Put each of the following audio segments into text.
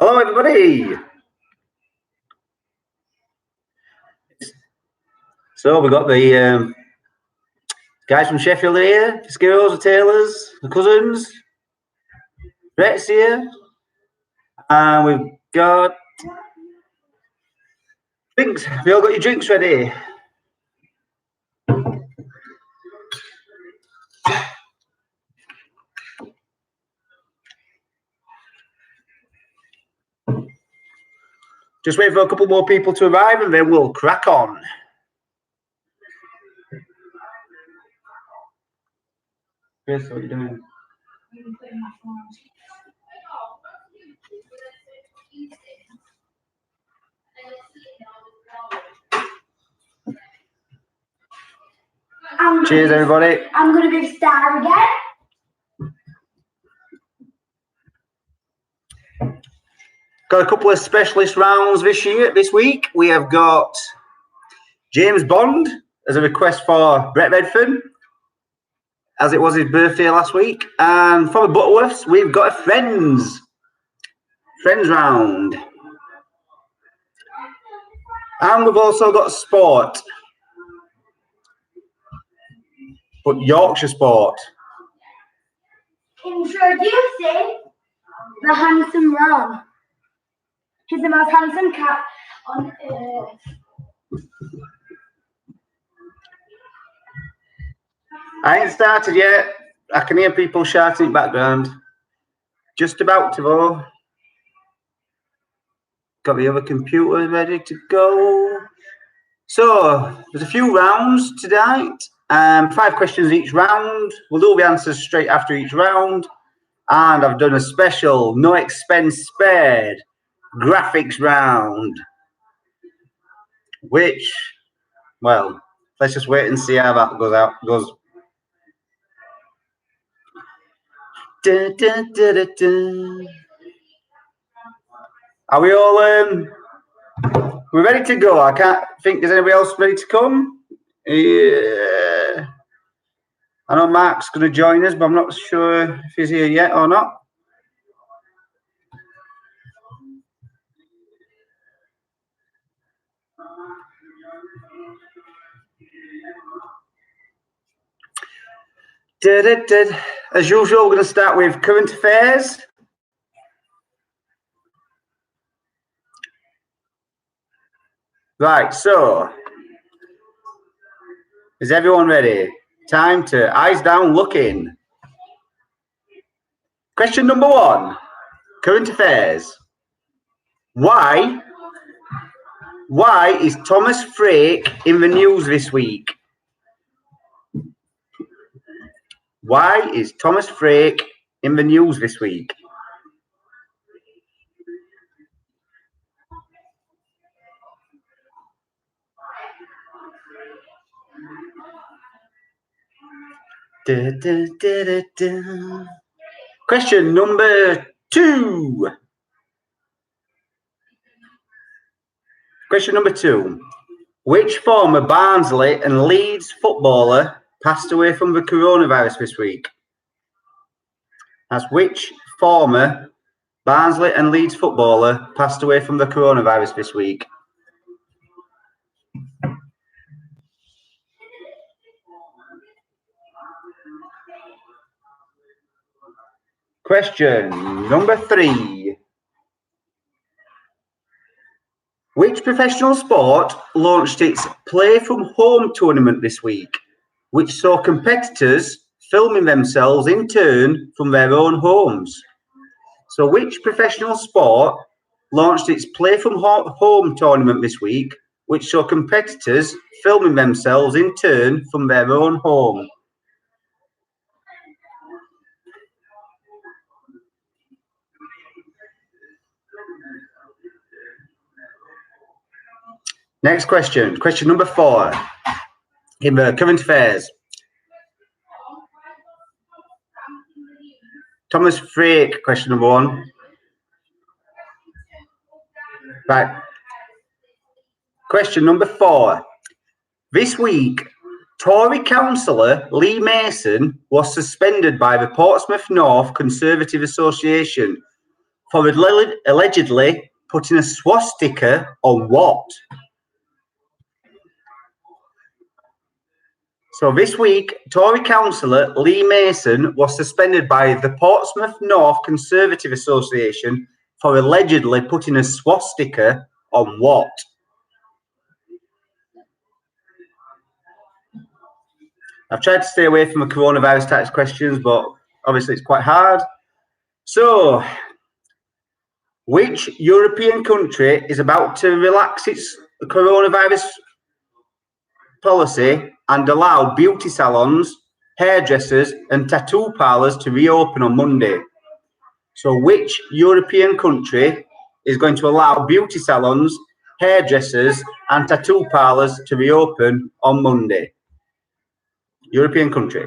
Hello, everybody. So we've got the guys from Sheffield here, the Skills, the Taylors, the cousins. Brett's here. And we've got drinks. Have you all got your drinks ready? Just wait for a couple more people to arrive and then we'll crack on. Chris, what are you doing? Cheers, everybody. I'm going to be star again. Got a couple of specialist rounds this week. We have got James Bond as a request for Brett Redfern, as it was his birthday last week. And from the Butterworths, we've got a Friends round. And we've also got sport, but Yorkshire sport. Introducing the handsome Ron. He's the most handsome cat on earth. I ain't started yet. I can hear people shouting in the background. Just about to though. Got the other computer ready to go. So there's a few rounds tonight. 5 questions each round. We'll do the answers straight after each round. And I've done a special, no expense spared graphics round. Which, well, let's just wait and see how that goes. Dun, dun, dun, dun, dun. Are we all we're ready to go? I can't think there's anybody else ready to come. Yeah. I know Mark's going to join us, but I'm not sure if he's here yet or not. As usual, we're going to start with current affairs. Right, so is everyone ready? Time to eyes down looking. Question number 1, current affairs. Why is Thomas Frake in the news this week? Why is Thomas Frake in the news this week? Da, da, da, da, da. Question number 2. Question number 2. Which former Barnsley and Leeds footballer passed away from the coronavirus this week? That's which former Barnsley and Leeds footballer passed away from the coronavirus this week? Question number 3. Which professional sport launched its Play from Home tournament this week, which saw competitors filming themselves in turn from their own homes? So which professional sport launched its Play from Home tournament this week, which saw competitors filming themselves in turn from their own home? Next question, question number 4 in the current affairs. Thomas Frake, question number 1. Right. Question number 4. This week, Tory councillor Lee Mason was suspended by the Portsmouth North Conservative Association for allegedly putting a swastika on what? So this week, Tory councillor Lee Mason was suspended by the Portsmouth North Conservative Association for allegedly putting a swastika on what? I've tried to stay away from the coronavirus type questions, but obviously it's quite hard. So, which European country is about to relax its coronavirus policy and allow beauty salons, hairdressers and tattoo parlours to reopen on Monday? So which European country is going to allow beauty salons, hairdressers and tattoo parlours to reopen on Monday? European country.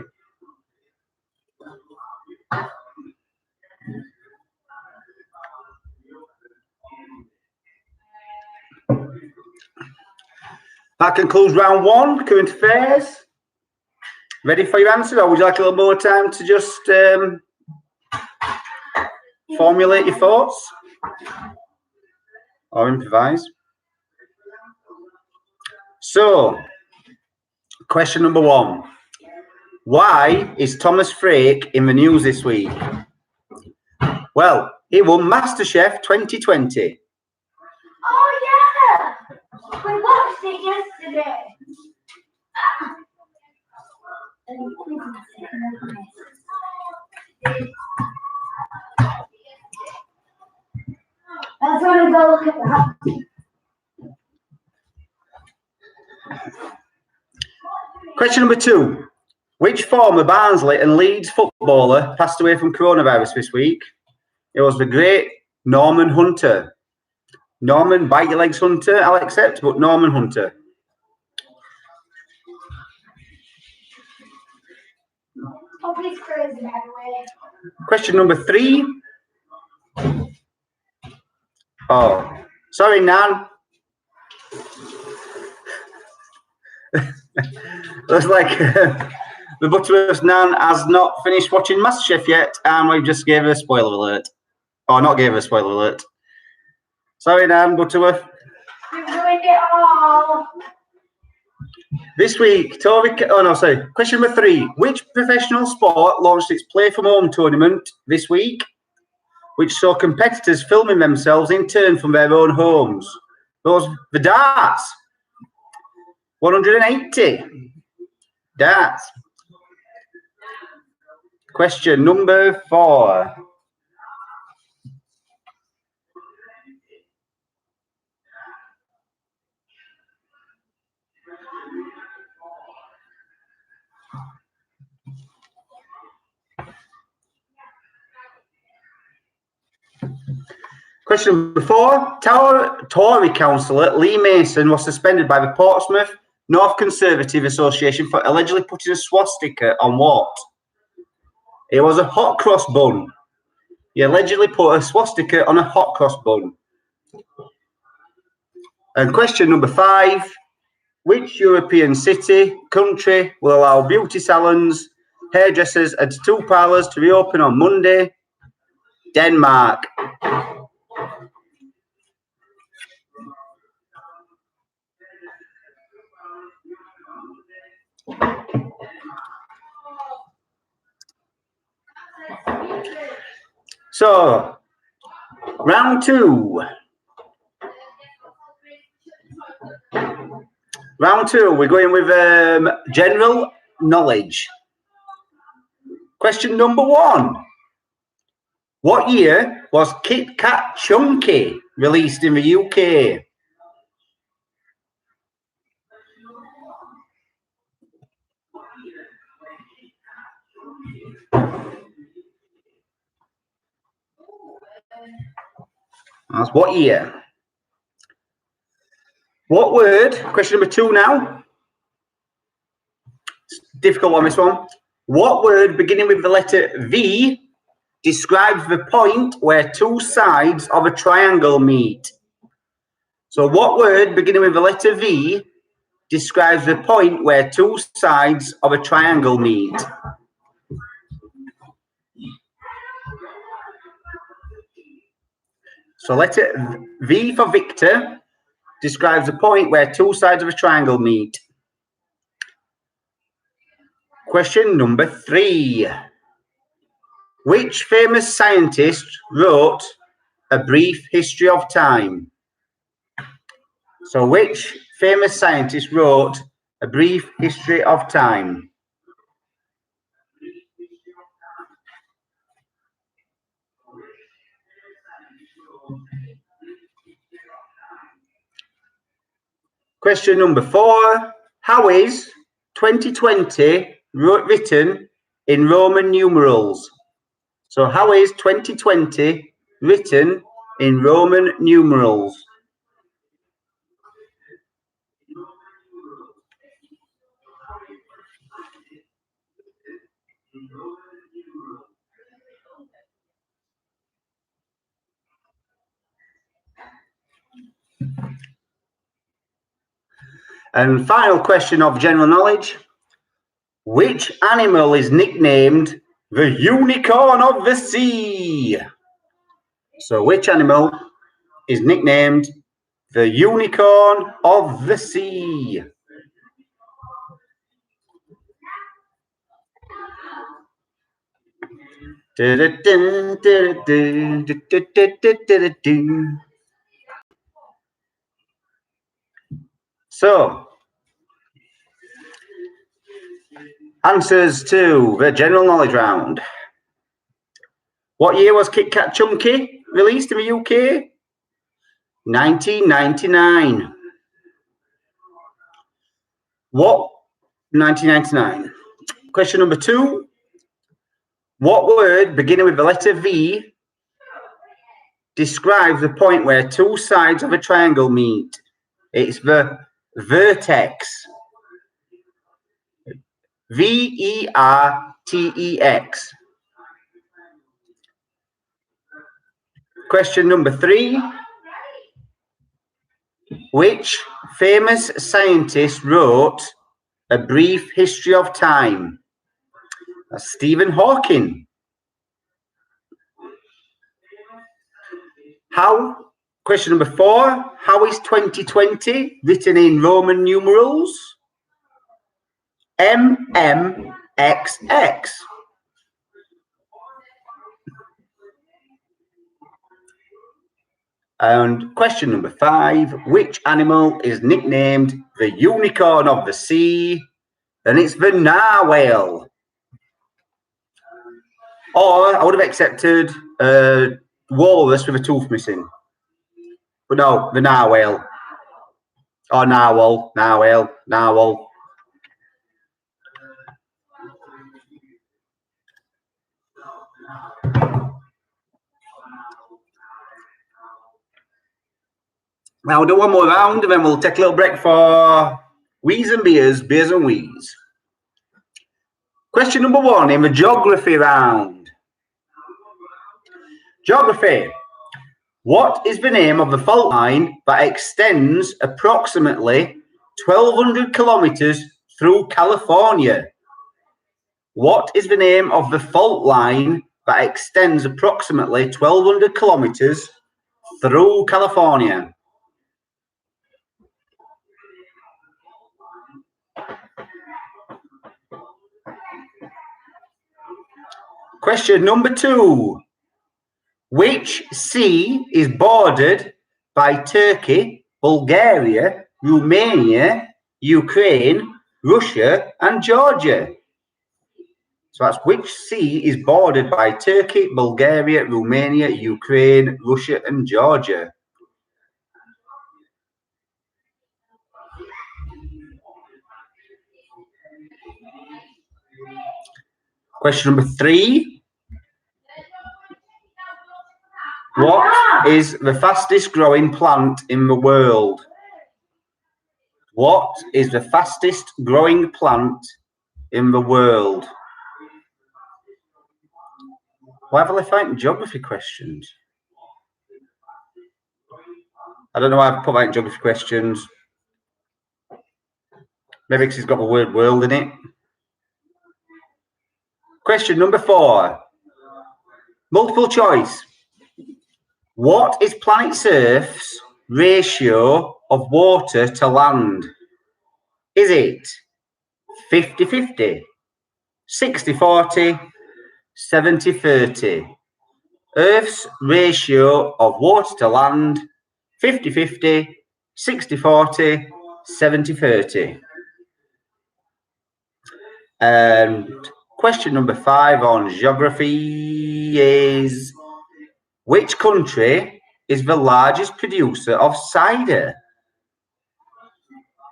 That concludes round one, current affairs. Ready for your answer, or would you like a little more time to just formulate your thoughts? Or improvise? So, question number one. Why is Thomas Frake in the news this week? Well, he won MasterChef 2020. Oh, yeah! We watched it yesterday. I just want to go look at that. Question number two. Which former Barnsley and Leeds footballer passed away from coronavirus this week? It was the great Norman Hunter. Norman Bite Your Legs Hunter, I'll accept, but Norman Hunter. Hopefully it's crazy, by the way. Question number three. Oh, sorry, Nan. Looks like the Butterworth's Nan has not finished watching MasterChef yet, and we just gave her a spoiler alert. Or not gave her a spoiler alert. Sorry, Nan, Butterworth. You've ruined it all. This week, question number three. Which professional sport launched its Play From Home tournament this week, which saw competitors filming themselves in turn from their own homes? The darts. 180. Darts. Question number four. Question number four. Tory councillor Lee Mason was suspended by the Portsmouth North Conservative Association for allegedly putting a swastika on what? It was a hot cross bun. He allegedly put a swastika on a hot cross bun. And question number five. Which European country will allow beauty salons, hairdressers and tattoo parlours to reopen on Monday? Denmark. So, round two. Round two, we're going with general knowledge. Question number one. What year was Kit Kat Chunky released in the UK? That's what year? What word? Question number two now. It's a difficult one, this one. What word beginning with the letter V describes the point where two sides of a triangle meet? So what word beginning with the letter V describes the point where two sides of a triangle meet? So letter V for Victor describes a point where two sides of a triangle meet. Question number 3. Which famous scientist wrote A Brief History of Time? So which famous scientist wrote A Brief History of Time? Question number 4. How is 2020 written in Roman numerals? So how is 2020 written in Roman numerals? And final question of general knowledge. Which animal is nicknamed the unicorn of the sea? So which animal is nicknamed the unicorn of the sea? So, answers to the general knowledge round. What year was Kit Kat Chunky released in the UK? 1999. What? 1999. Question number 2. What word beginning with the letter V describes the point where two sides of a triangle meet? It's the vertex. V-E-R-T-E-X. Question number 3. Which famous scientist wrote A Brief History of Time? That's Stephen Hawking. Question number 4. How is 2020 written in Roman numerals? MMXX. And question number 5. Which animal is nicknamed the unicorn of the sea? And it's the narwhal. Or I would have accepted walrus with a tooth missing. But no, the narwhal. Or narwhal. Now we'll do one more round and then we'll take a little break for wheeze and beers and wheeze. Question number 1 in the geography round. Geography. What is the name of the fault line that extends approximately 1,200 kilometers through California? What is the name of the fault line that extends approximately 1,200 kilometers through California? Question number 2. Which sea is bordered by Turkey, Bulgaria, Romania, Ukraine, Russia, and Georgia? So that's which sea is bordered by Turkey, Bulgaria, Romania, Ukraine, Russia, and Georgia? Question number 3. What is the fastest growing plant in the world? What is the fastest growing plant in the world? Why have I left out geography questions? I don't know why I've put out geography questions. Maybe because it's got the word world in it. Question number 4. Multiple choice. What is planet Earth's ratio of water to land? Is it 50-50, 60-40, 70-30? Earth's ratio of water to land, 50-50, 60-40, 70-30. And question number 5 on geography is, which country is the largest producer of cider?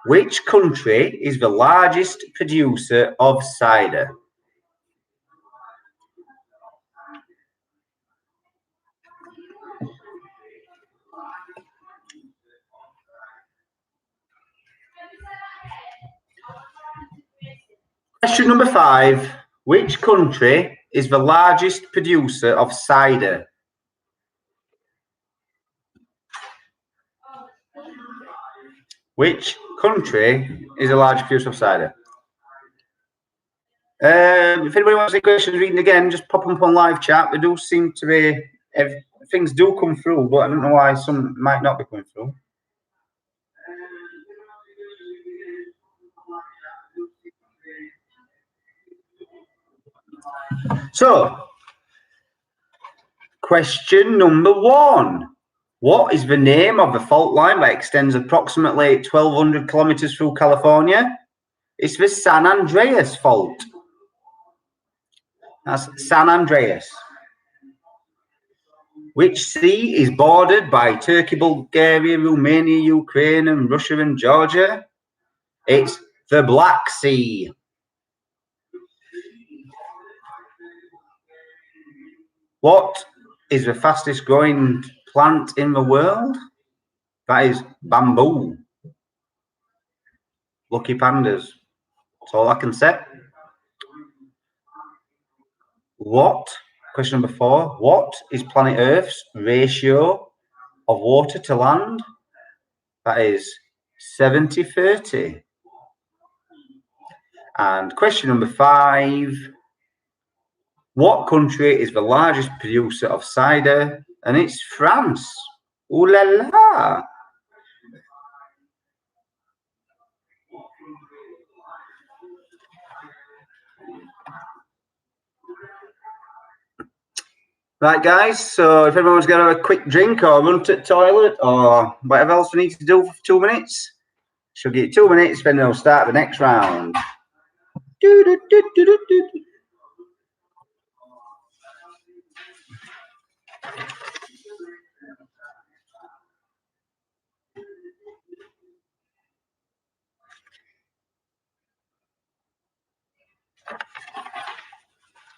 Which country is the largest producer of cider? Question number 5. Which country is the largest producer of cider? Which country is the largest producer of cider? If anybody wants any questions reading again, just pop them up on live chat. There do seem to be, things do come through, but I don't know why some might not be coming through. So, question number 1. What is the name of the fault line that extends approximately 1,200 kilometers through California? It's the San Andreas Fault. That's San Andreas. Which sea is bordered by Turkey, Bulgaria, Romania, Ukraine, and Russia and Georgia? It's the Black Sea. What is the fastest growing plant in the world? That is bamboo. Lucky pandas. That's all I can say. Question number 4. What is planet Earth's ratio of water to land? That is 70-30. And question number 5. What country is the largest producer of cider? And it's France. Ooh la la. Right, guys, so if everyone's going to have a quick drink or run to the toilet or whatever else we need to do for 2 minutes, she'll give you 2 minutes, then we'll start the next round.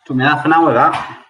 Took me half an hour, that.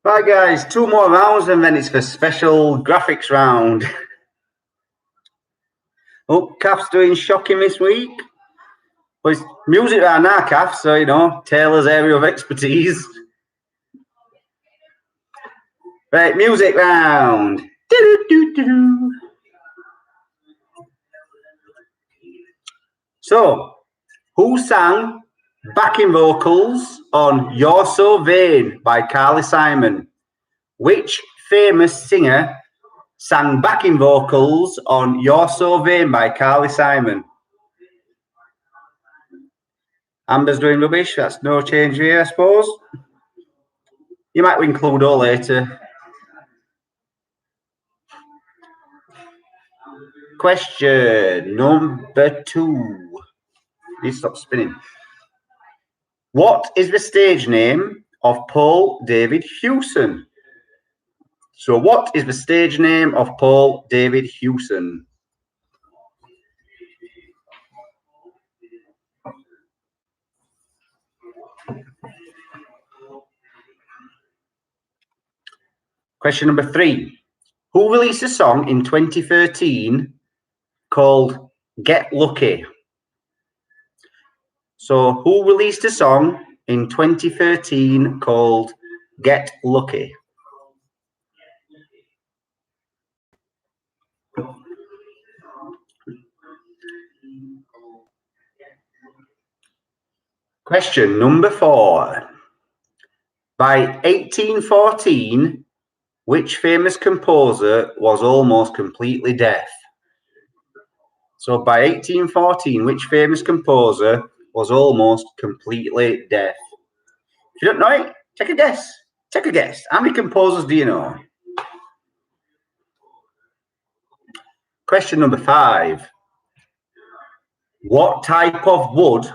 Right, guys, 2 more rounds and then it's the special graphics round. Oh, Kath's doing shocking this week. Well, it's music round now, Kath, so, you know, Taylor's area of expertise. Right, music round. Do-do-do-do-do. So, who sang backing vocals on You're So Vain by Carly Simon? Which famous singer sang backing vocals on You're So Vain by Carly Simon? Amber's doing rubbish. That's no change here, I suppose. You might win Cluedo later. Question number 2. Please stop spinning. What is the stage name of Paul David Hewson? So what is the stage name of Paul David Hewson? Question number 3. Who released a song in 2013 called Get Lucky? So who released a song in 2013 called Get Lucky? Question number 4. By 1814, which famous composer was almost completely deaf? So by 1814, which famous composer was almost completely deaf? If you don't know it, take a guess. Take a guess. How many composers do you know? Question number 5. What type of wood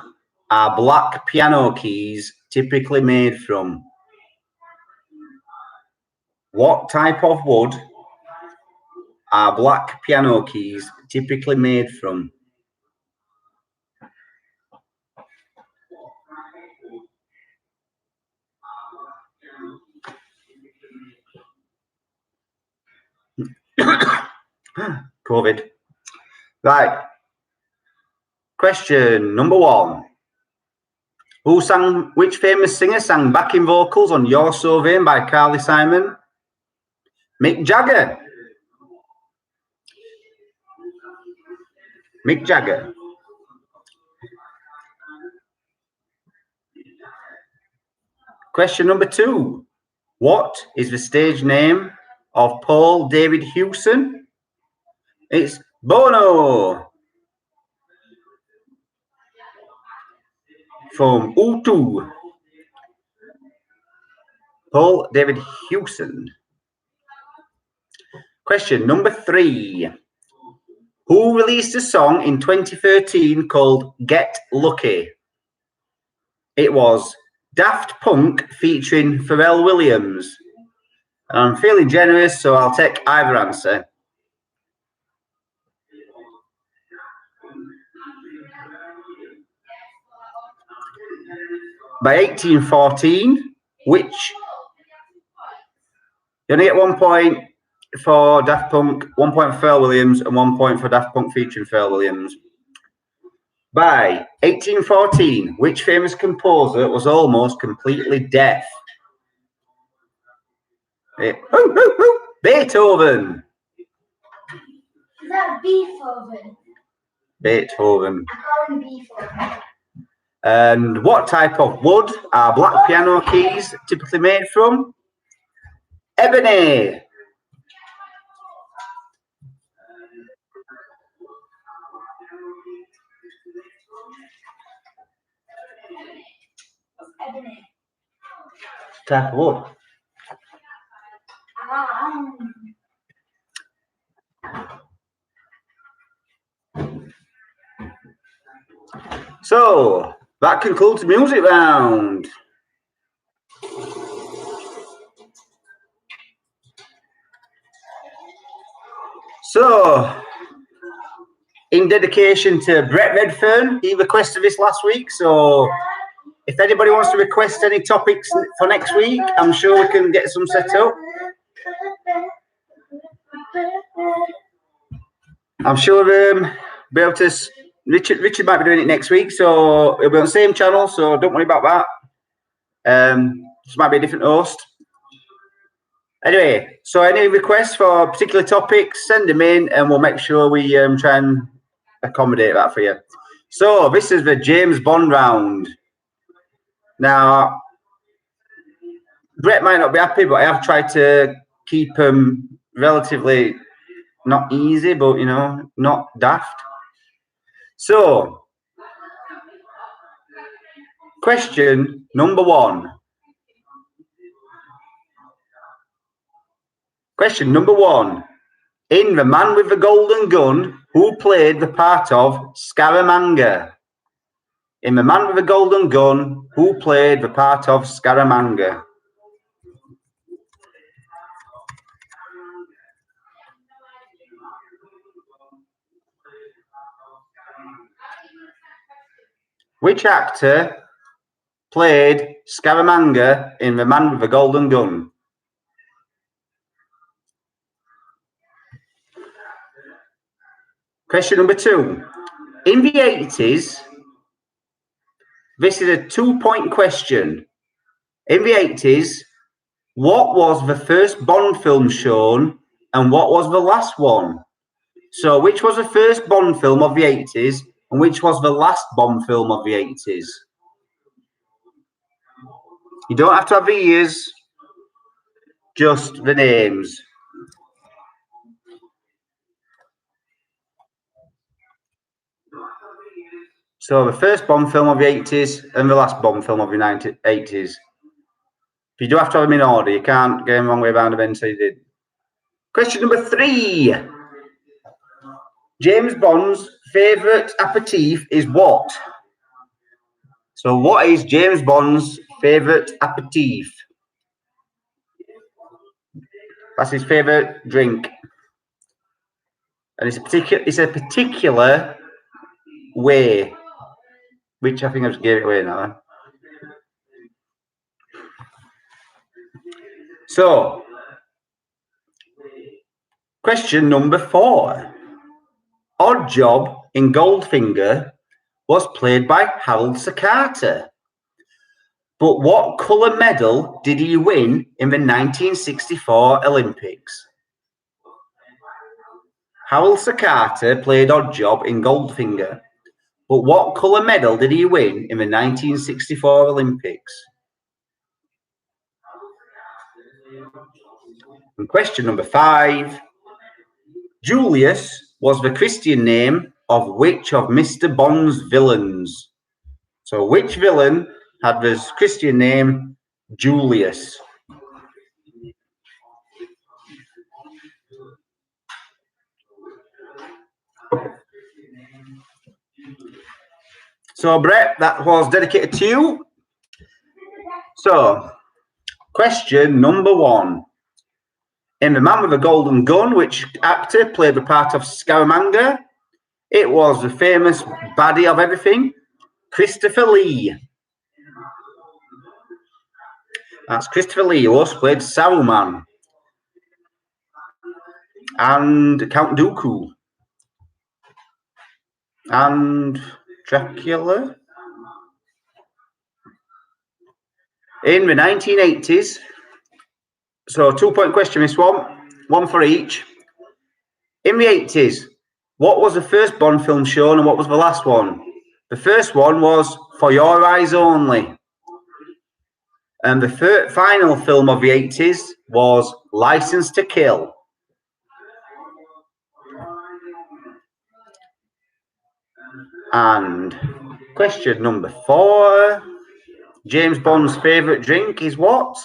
are black piano keys typically made from? What type of wood are black piano keys typically made from? COVID. Right. Question number 1. Which famous singer sang backing vocals on You're So Vain by Carly Simon? Mick Jagger. Mick Jagger. Question number 2. What is the stage name of Paul David Hewson? It's Bono from U2. Paul David Hewson. Question number 3. Who released a song in 2013 called Get Lucky? It was Daft Punk featuring Pharrell Williams. And I'm feeling generous, so I'll take either answer. By 1814, which you only get 1 point for Daft Punk, 1 point for Pharrell Williams, and 1 point for Daft Punk featuring Pharrell Williams. By 1814, which famous composer was almost completely deaf? Beethoven. Is that Beethoven? Beethoven. I call him Beethoven. And what type of wood are black piano keys typically made from? Ebony. Ebony. Type of wood. So that concludes the music round. So, in dedication to Brett Redfern, he requested this last week. So, if anybody wants to request any topics for next week, I'm sure we can get some set up. I'm sure we'll be able to. Richard might be doing it next week, so it'll be on the same channel. So don't worry about that. This might be a different host. Anyway, so any requests for particular topics, send them in, and we'll make sure we try and accommodate that for you. So this is the James Bond round. Now, Brett might not be happy, but I have tried to keep them relatively not easy, but you know, not daft. So Question number 1. Question number 1. In The Man with the Golden Gun, who played the part of Scaramanga? In The Man with the Golden Gun, who played the part of Scaramanga? Which actor played Scaramanga in The Man with the Golden Gun? Question number 2. In the 80s, this is a 2-point question. In the 80s, what was the first Bond film shown and what was the last one? So which was the first Bond film of the 80s and which was the last Bond film of the 80s? You don't have to have the years, just the names. So the first Bond film of the 80s and the last Bond film of the 80s. You do have to have them in order. You can't get them wrong way around and say you did. Question number 3. James Bond's favourite aperitif is what? So what is James Bond's favourite aperitif? That's his favourite drink. And it's a particular way, which I think I just gave it away now. So, question number 4. Odd Job in Goldfinger was played by Harold Sakata. But what colour medal did he win in the 1964 Olympics? Harold Sakata played Odd Job in Goldfinger. But what colour medal did he win in the 1964 Olympics? And question number 5. Julius was the Christian name of which of Mr. Bond's villains? So which villain had the Christian name Julius? So Brett, that was dedicated to you. So, question number 1. In The Man with the Golden Gun, which actor played the part of Scaramanga? It was the famous baddie of everything, Christopher Lee. That's Christopher Lee, who also played Saruman and Count Dooku and Dracula. In the 1980s, so 2-point question, this one for each. In the 80s, what was the first Bond film shown and what was the last one? The first one was For Your Eyes Only. And the final film of the 80s was License to Kill. And question number 4. James Bond's favourite drink is what?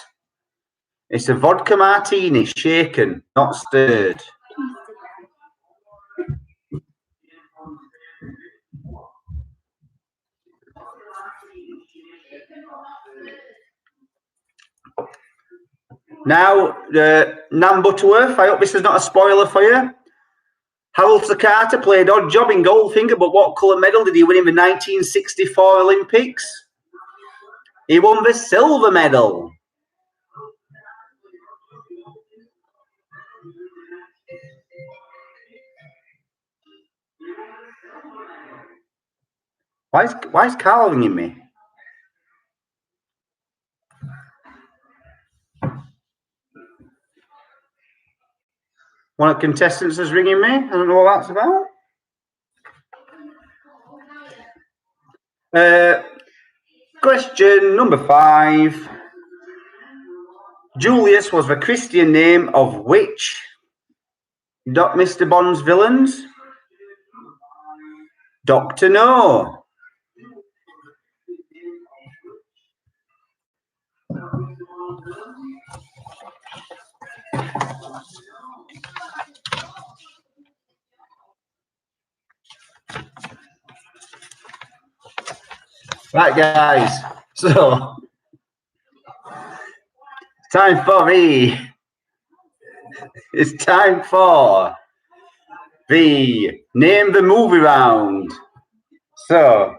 It's a vodka martini, shaken, not stirred. Now, Nan Butterworth, I hope this is not a spoiler for you. Harold Sakata played Odd Job in Goldfinger, but what colour medal did he win in the 1964 Olympics? He won the silver medal. Why is Carl ringing me? One of the contestants is ringing me. I don't know what that's about. Question number 5. Julius was the Christian name of which Mr. Bond's villains? Dr. No. Right, guys. So, time for the. It's time for the name the movie round. So,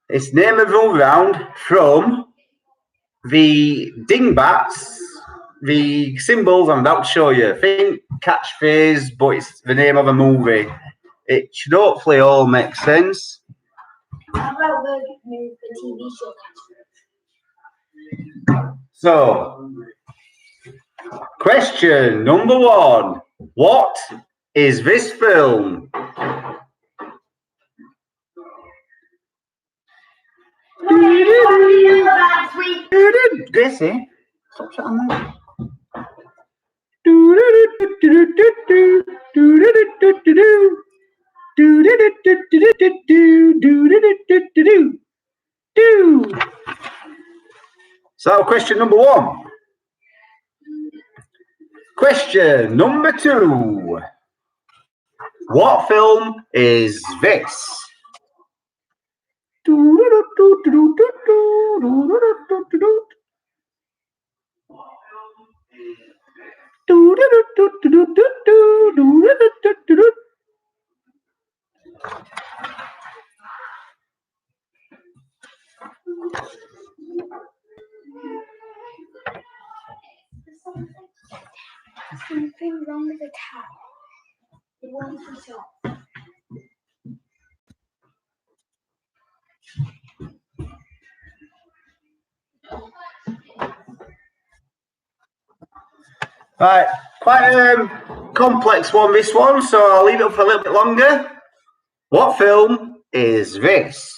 it's name the movie round from the dingbats, the symbols I'm about to show you. Think catchphrase, but it's the name of a movie. It should hopefully all make sense. How about the TV show? So, question number 1. What is this film? Gracie, stop shouting that. So, question number 1. Question number 2. What film is this? Something wrong with the tap. It won't switch off. Right, quite a complex one, this one, so I'll leave it up for a little bit longer. What film is this?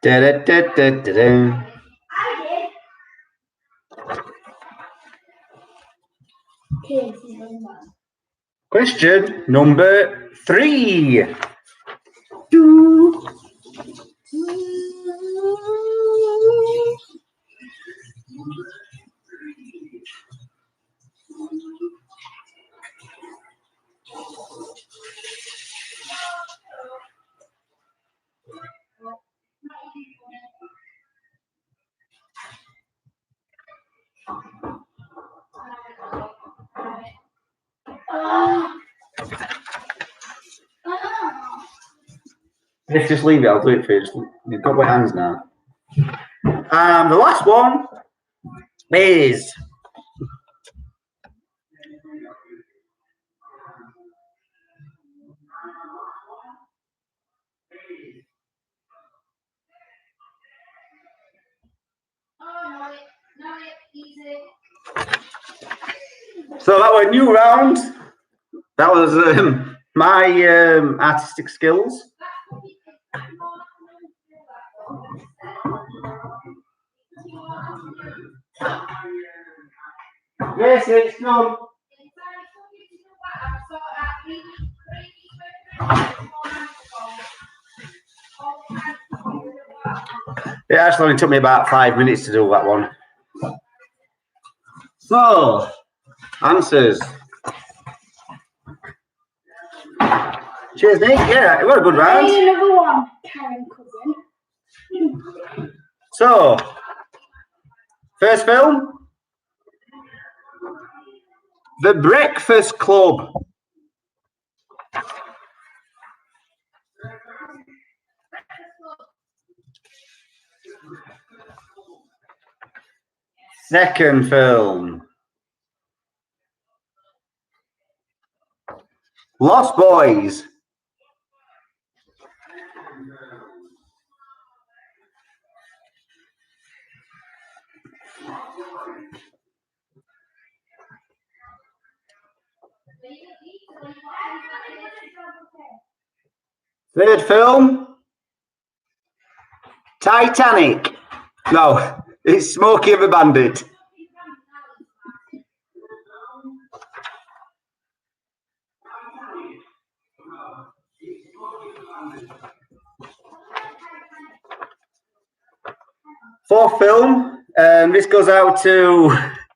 Da, da, da, da, da, da. I did. Okay, this is very bad. Question number 3. Let's just leave it, I'll do it for you. You've got my hands now. The last one is so that was a new round. That was my artistic skills. Yes, it's done. It actually only took me about 5 minutes to do that one. So, answers. Cheers, Nick. Yeah, it was a good round. Another one, Karen cousin. So, first film, The Breakfast Club. Second film, Lost Boys. Third film, Titanic. No, it's Smokey and the Bandit. Fourth film, this goes out to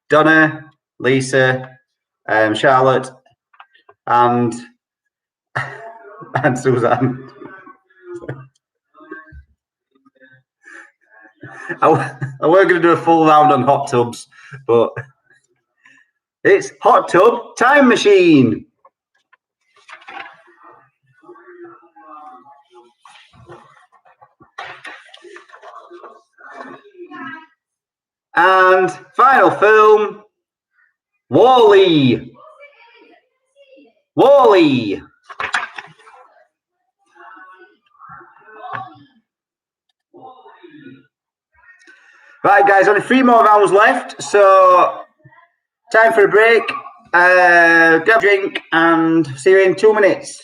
Donna, Lisa, Charlotte, and Suzanne. I we're going to do a full round on hot tubs, but it's Hot Tub Time Machine. And final film, Wall-E. Wall-E. Right, guys, only 3 more rounds left, so time for a break. Grab a drink and see you in 2 minutes.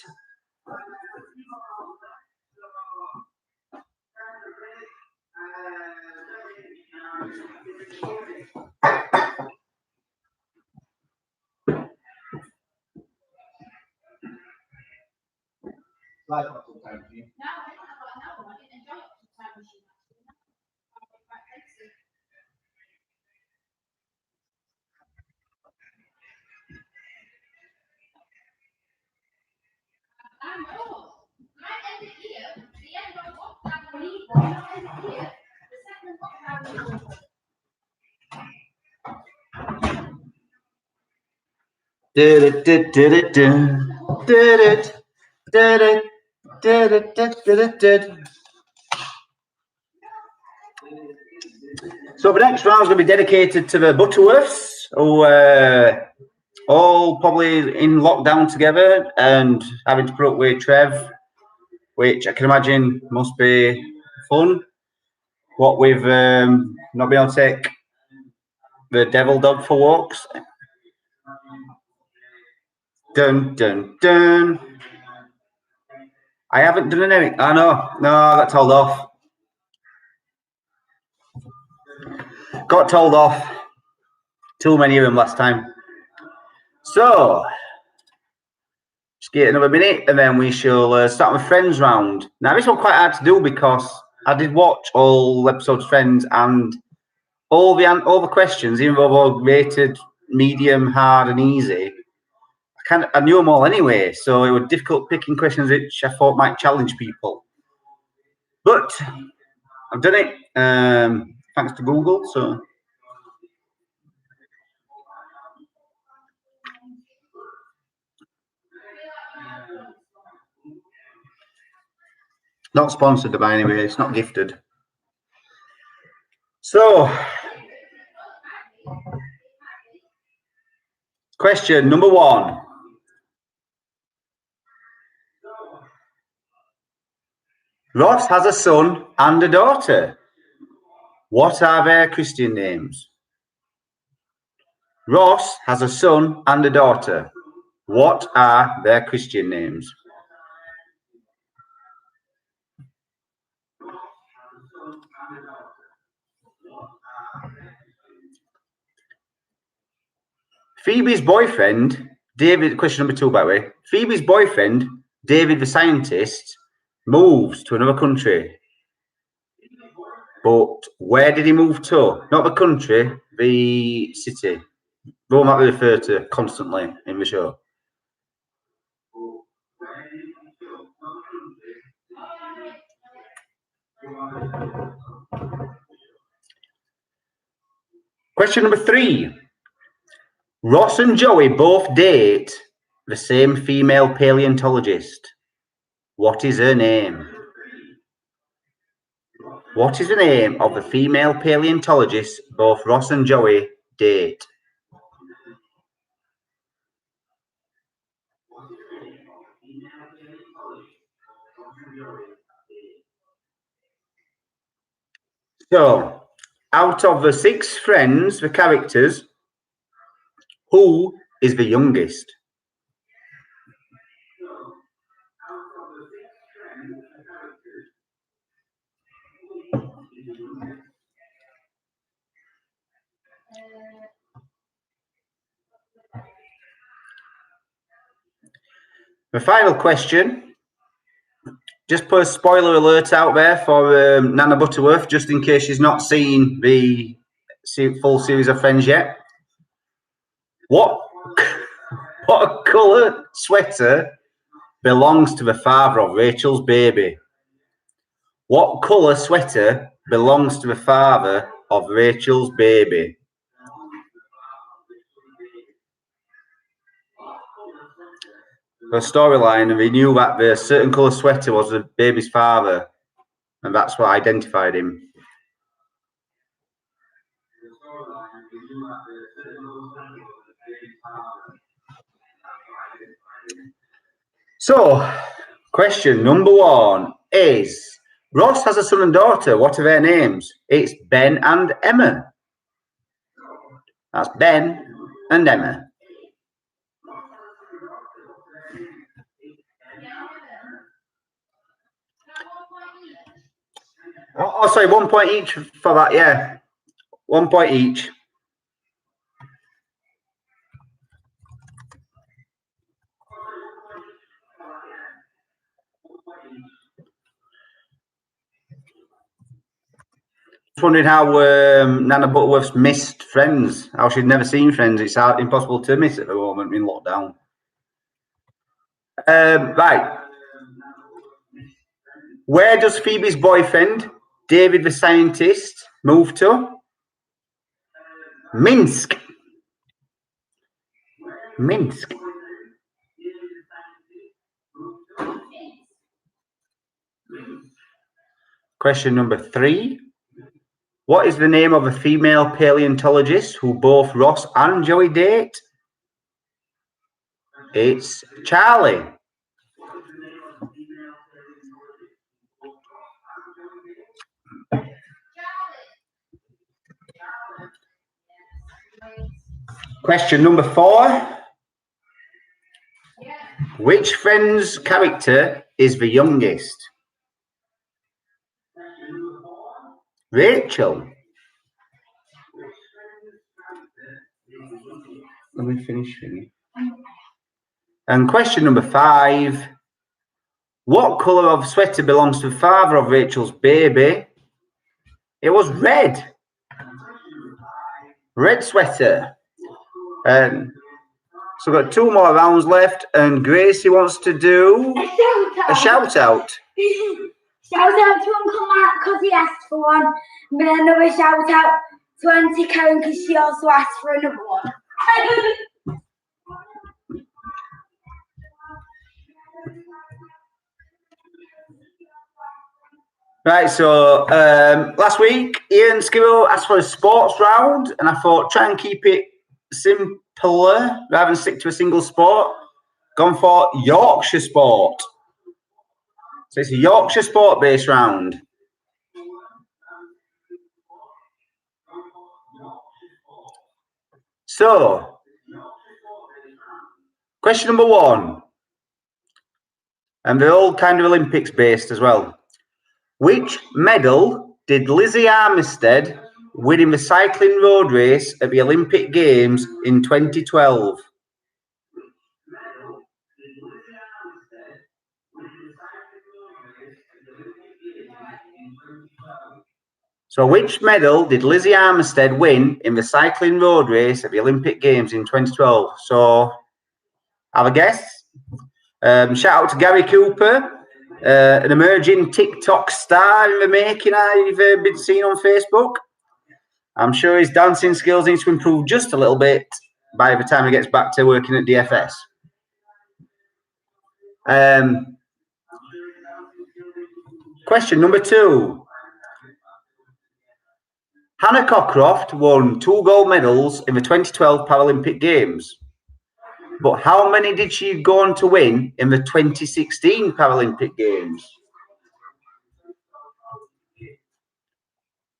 Did it, did it, did it, did it, did it, did it, did it. So the next round is going to be dedicated to the Butterworths, who all probably in lockdown together and having to put up with Trev, which I can imagine must be fun. What with not being able to take the devil dog for walks. Dun dun dun. I haven't done anything. I know. No, I got told off. Got told off. Too many of them last time. So, just get another minute and then we shall start with Friends round. Now, this one quite hard to do because I did watch all episodes of Friends and all the questions, even though they were rated medium, hard, and easy. I knew them all anyway, so it was difficult picking questions which I thought might challenge people. But I've done it thanks to Google. So not sponsored by anyway. It's not gifted. So question number 1. Ross has a son and a daughter. What are their Christian names? Ross has a son and a daughter. What are their Christian names? Phoebe's boyfriend, David, question number 2, by the way. Phoebe's boyfriend, David the scientist, moves to another country. But where did he move to? Not the country, the city. The one that we refer to constantly in the show. Question number 3. Ross and Joey both date the same female paleontologist. What is her name? What is the name of the female paleontologist both Ross and Joey date? So, out of the 6 friends, the characters, who is the youngest? The final question, just put a spoiler alert out there for Nana Butterworth, just in case she's not seen the full series of Friends yet. What colour sweater belongs to the father of Rachel's baby? What colour sweater belongs to the father of Rachel's baby? The storyline, and they knew that the certain colour sweater was the baby's father, and that's what identified him. So, question number 1 is, Ross has a son and daughter. What are their names? It's Ben and Emma. That's Ben and Emma. Oh, sorry, 1 point each for that, yeah. 1 point each. Just wondering how Nana Butterworth's missed Friends, how she'd never seen Friends. It's impossible to miss at the moment in lockdown. Right. Where does Phoebe's boyfriend, David the scientist, move to? Minsk. Minsk. Question number 3. What is the name of a female paleontologist who both Ross and Joey date? It's Charlie. Question number 4. Which Friends character is the youngest? Rachel. Let me finish. And question number 5. What colour of sweater belongs to the father of Rachel's baby? It was red. Red sweater. So we've got 2 more rounds left, and Gracie wants to do a shout out. Shout out to Uncle Matt because he asked for one. And then another shout out to Auntie Karen because she also asked for another one. Right, so last week Ian Skirrow asked for a sports round, and I thought try and keep it simpler rather than stick to a single sport. Gone for Yorkshire sport. So it's a Yorkshire sport based round. So, question number 1, and they're all kind of Olympics based as well. Which medal did Lizzie Armistead win in the cycling road race at the Olympic Games in 2012? So which medal did Lizzie Armistead win in the cycling road race at the Olympic Games in 2012? So, have a guess. Shout out to Gary Cooper, an emerging TikTok star in the making I've been seeing on Facebook. I'm sure his dancing skills need to improve just a little bit by the time he gets back to working at DFS. Question number 2. Hannah Cockcroft won 2 gold medals in the 2012 Paralympic Games. But how many did she go on to win in the 2016 Paralympic Games?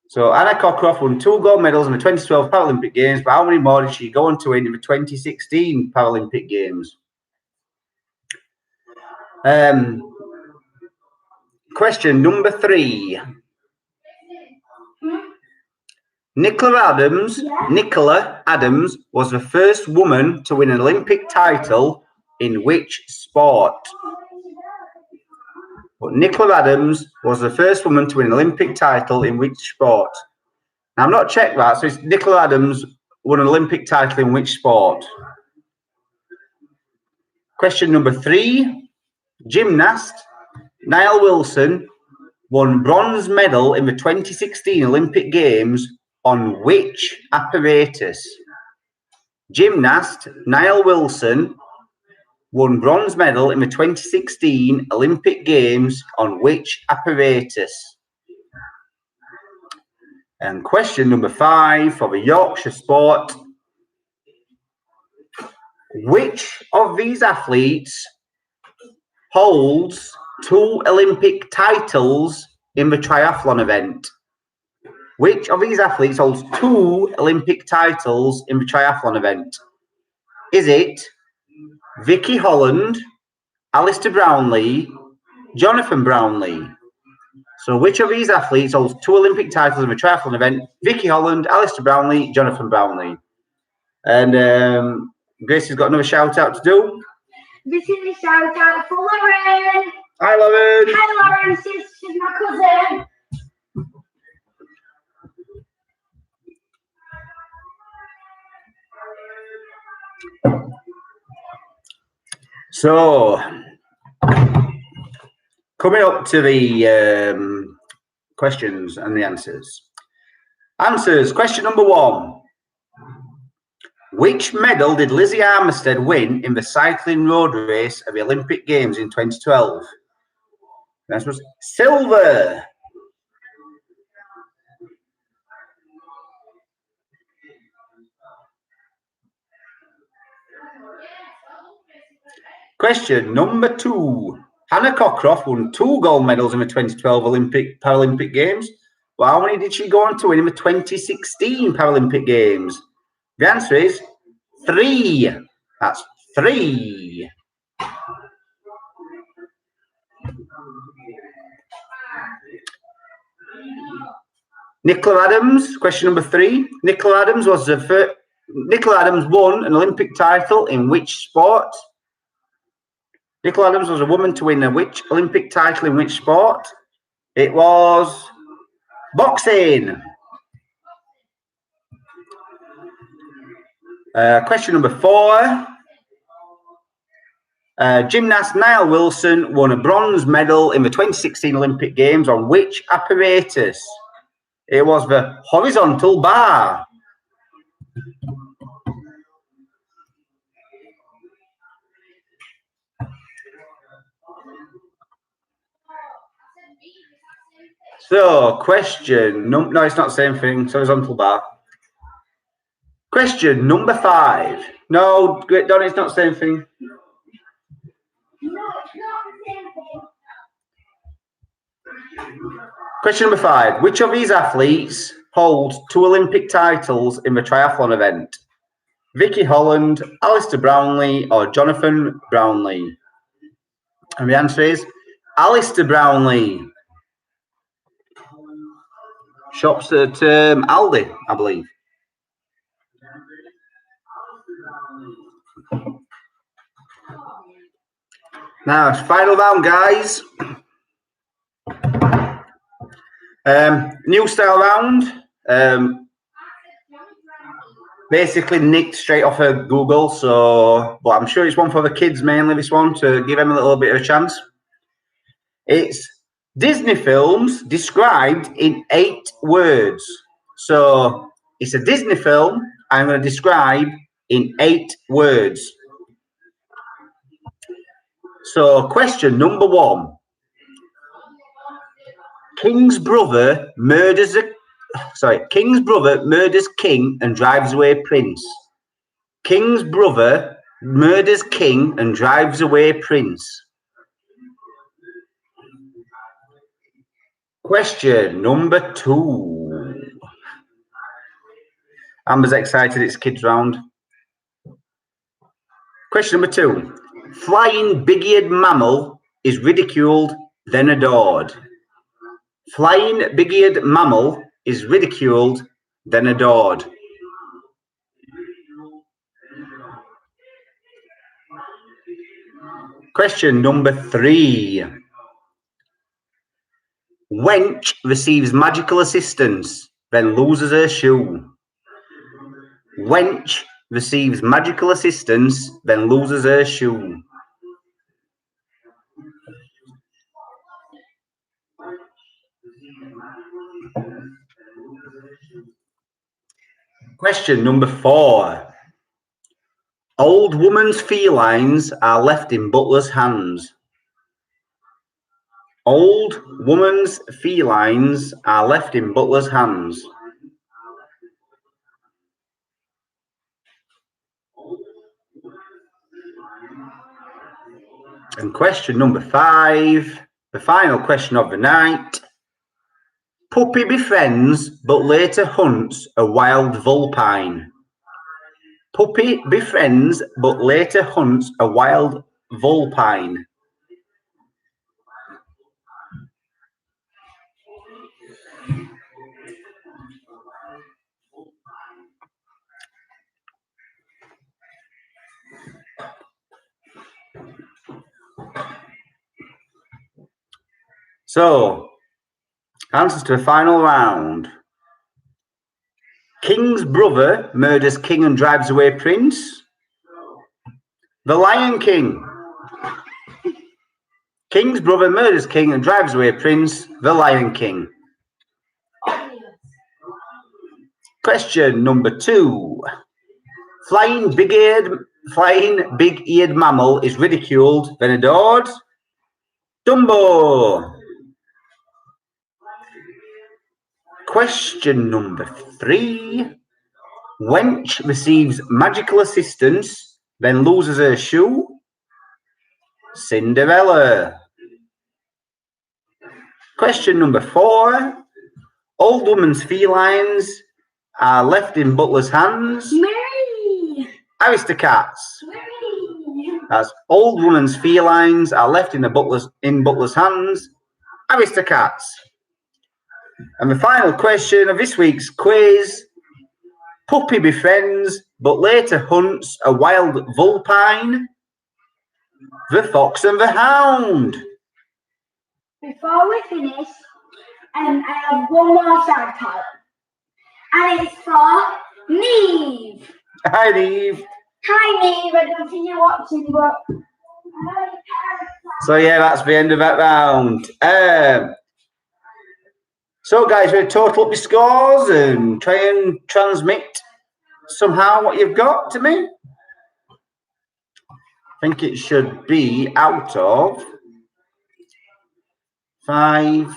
So Hannah Cockcroft won 2 gold medals in the 2012 Paralympic Games, but how many more did she go on to win in the 2016 Paralympic Games? Question number 3. Nicola Adams was the first woman to win an Olympic title in which sport? But Nicola Adams was the first woman to win an Olympic title in which sport? Now, I've not checked that, so it's Nicola Adams won an Olympic title in which sport? Question number 3. Gymnast Niall Wilson won bronze medal in the 2016 Olympic Games on which apparatus? Gymnast Niall Wilson won bronze medal in the 2016 Olympic Games on which apparatus? And question number 5 for the Yorkshire Sport. Which of these athletes holds 2 Olympic titles in the triathlon event? Which of these athletes holds 2 Olympic titles in the triathlon event? Is it Vicky Holland, Alistair Brownlee, Jonathan Brownlee? So which of these athletes holds 2 Olympic titles in the triathlon event? Vicky Holland, Alistair Brownlee, Jonathan Brownlee. And Grace has got another shout out to do. This is a shout out for Lauren. Hi, Lauren. Hi, Lauren. She's my cousin. So, coming up to the questions and the answers. Answers. Question number 1. Which medal did Lizzie Armistead win in the cycling road race of the Olympic Games in 2012? The answer was silver. Question number 2. Hannah Cockcroft won 2 gold medals in the 2012 Paralympic Games. Well, how many did she go on to win in the 2016 Paralympic Games? The answer is 3. That's 3. Nicola Adams, question number 3. Nicola Adams won an Olympic title in which sport? Nicola Adams was a woman to win which Olympic title in which sport? It was boxing. Question number 4. Gymnast Niall Wilson won a bronze medal in the 2016 Olympic Games on which apparatus? It was the horizontal bar. So, question no, it's not the same thing. It's horizontal bar. Question number 5. No, Don, it's not the same thing. No, it's not the same thing. Question number 5. Which of these athletes holds 2 Olympic titles in the triathlon event? Vicky Holland, Alistair Brownlee, or Jonathan Brownlee? And the answer is Alistair Brownlee. Shops at Aldi, I believe. Now, it's final round, guys. New style round. Basically nicked straight off of Google, so but I'm sure it's one for the kids mainly, this one, to give them a little bit of a chance. It's Disney films described in 8 words. So it's a Disney film I'm going to describe in 8 words. So question number 1. King's brother murders king and drives away prince. King's brother murders king and drives away prince. Question number 2. Amber's excited, it's kids round. Question number 2. Flying big-eared mammal is ridiculed then adored. Flying big-eared mammal is ridiculed, then adored. Question number 3. Wench receives magical assistance, then loses her shoe. Wench receives magical assistance, then loses her shoe. Question number 4. Old woman's felines are left in butler's hands. Old woman's felines are left in butler's hands. And question number 5, the final question of the night. Puppy befriends but later hunts a wild vulpine. Puppy befriends but later hunts a wild vulpine. So, answers to the final round. King's brother murders king and drives away prince. The Lion King. King's brother murders king and drives away prince. The Lion King. Question number 2. Flying big-eared mammal is ridiculed, then adored. Dumbo. Question number 3. Wench receives magical assistance, then loses her shoe. Cinderella. Question number 4. Old woman's felines are left in butler's hands. Mary. Aristocats. Mary. That's old woman's felines are left in butler's hands. Aristocats. And the final question of this week's quiz. Puppy befriends but later hunts a wild vulpine. The Fox and the Hound. Before we finish, I have one more shout out. And it's for Neve. Hi, Neve. Hi, Neve. I don't think you're watching, but... So, yeah, that's the end of that round. So, guys, we're going to total up your scores and try and transmit somehow what you've got to me. I think it should be out of 5,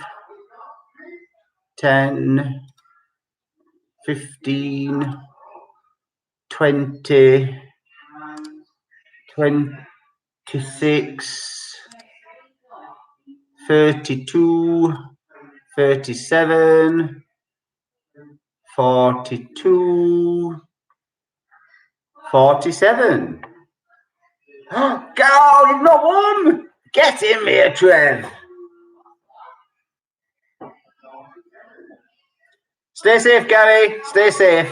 10, 15, 20, 26, 32, 37, 42, 47. Go, you've not won! Get in here, Trev. Stay safe, Gary. Stay safe.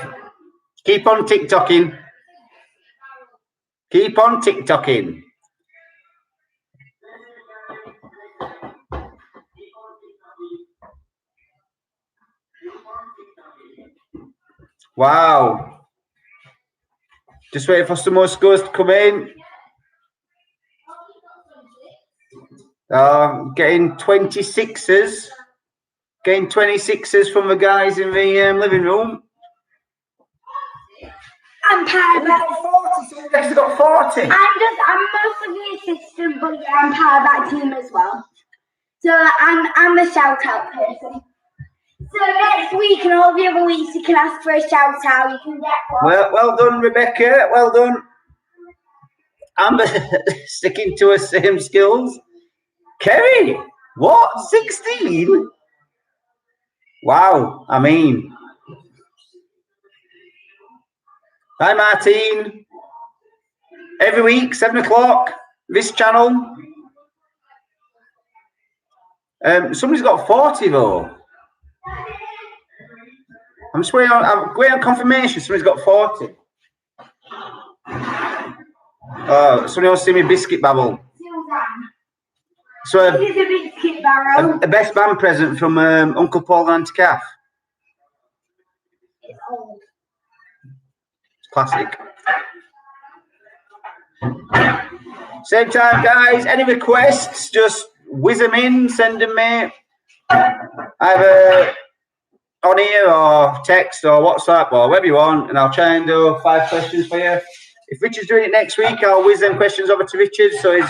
Keep on TikToking. Keep on TikToking. Wow. Just waiting for some more scores to come in. Getting 26s. Getting 26s from the guys in the living room. I'm part of that. 40. So you guys have got 40. I'm most of the assistant, but yeah, I'm part of that team as well. So I'm the shout out person. So next week and all the other weeks you can ask for a shout out. You can get one. Well done, Rebecca. Well done. I'm sticking to her same skills. Kerry, what? 16? Wow, I mean. Hi, Martine. Every week, 7 o'clock, this channel. Somebody's got 40 though. I'm waiting on confirmation. Somebody's got 40. Somebody wants to see me biscuit babble. So This is a biscuit barrel. a best man present from Uncle Paul and Auntie Kath. It's old. It's classic. Same time, guys. Any requests? Just whiz them in, send them me. Either on here or text or WhatsApp or whatever you want, and I'll try and do 5 questions for you. If Richard's doing it next week, I'll whiz them questions over to Richard. So he's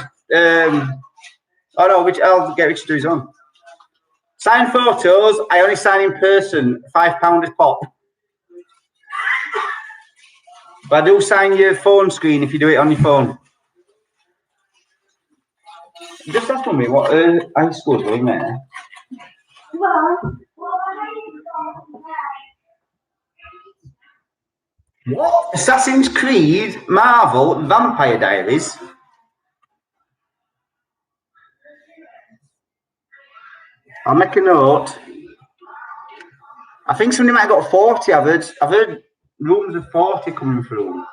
I'll get Richard to do his own. Sign photos, I only sign in person, £5 a pop. But I do sign your phone screen if you do it on your phone. Just ask me what high school's doing there. What? Assassin's Creed, Marvel, Vampire Diaries. I'll make a note. I think somebody might have got 40. I've heard rooms of 40 coming through.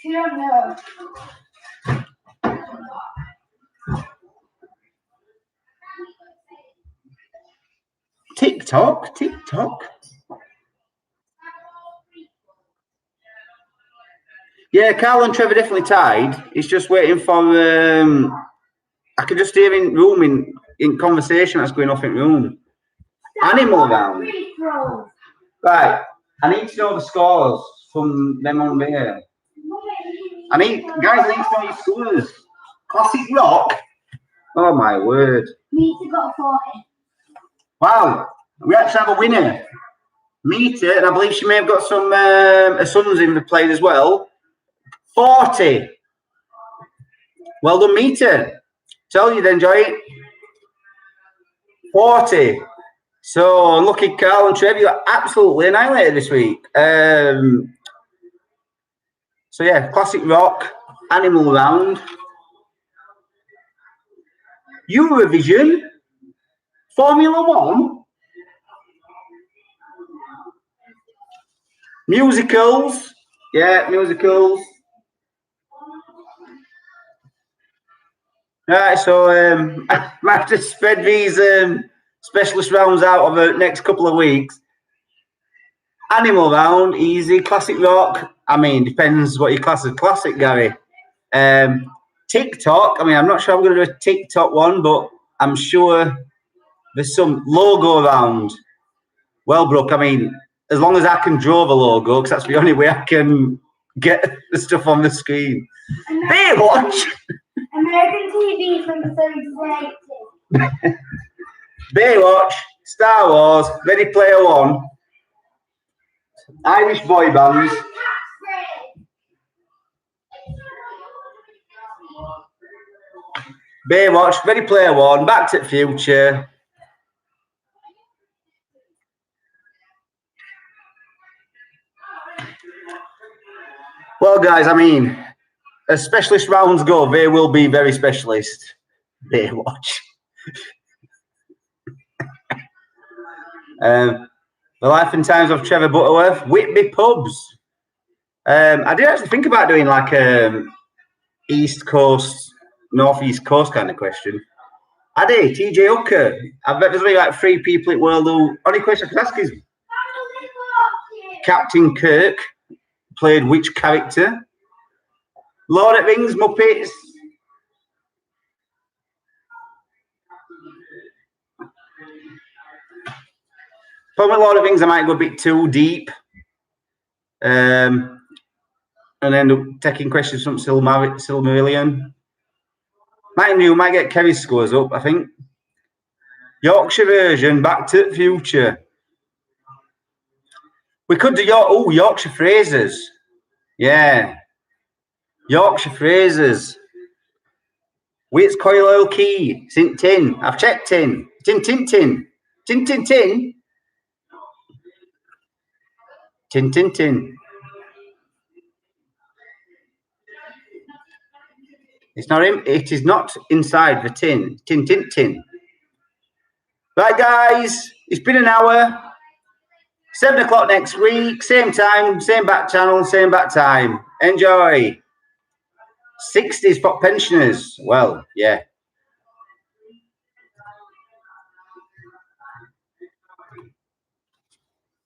No. TikTok. Yeah, Carl and Trevor definitely tied. He's just waiting for. I can just hear in room in conversation that's going off in room. Animal round. Right. I need to know the scores from them on there. I need to know your scores. Classic rock. Oh my word. Meter got 40. Wow. We actually have a winner. Meter, and I believe she may have got some her sons in the play as well. 40. Well done, Meter. Tell you to enjoy it. 40. So lucky Carl and Trev, you got absolutely annihilated this week. So yeah, classic rock, animal round, Eurovision, Formula One, musicals. Yeah, musicals. Right, so I might have to spread these specialist rounds out over the next couple of weeks. Animal round, easy. Classic rock, I mean, depends what your class is. Classic, Gary. TikTok, I mean, I'm not sure I'm going to do a TikTok one, but I'm sure there's some logo round. Well, Brooke, I mean, as long as I can draw the logo, because that's the only way I can get the stuff on the screen. Baywatch! American TV from the 70s and 80s. Baywatch, Star Wars, Ready Player One, Irish boy bands. Baywatch, Ready Player One, Back to the Future. Well, guys, I mean, as specialist rounds go, they will be very specialist. Baywatch. The Life and Times of Trevor Butterworth, Whitby Pubs. I did actually think about doing like East Coast, Northeast Coast kind of question. I did, TJ Hooker. I bet there's only like 3 people in the world who. Only question I could ask is Captain Kirk played which character? Lord of the Rings, Muppets. Probably Lord of the Rings, I might go a bit too deep. And end up taking questions from Silmarillion. Might get Kerry's scores up, I think. Yorkshire version, Back to the Future. We could do Yorkshire phrases. Yeah. Yorkshire phrases. Where's coil oil key? Tin. I've checked tin. Tin. Tin. Tin. It's not. It is not inside the tin. Tin. Right, guys, it's been an hour. 7 o'clock next week, same time, same back channel, same back time. Enjoy. 60s for pensioners. Well, yeah.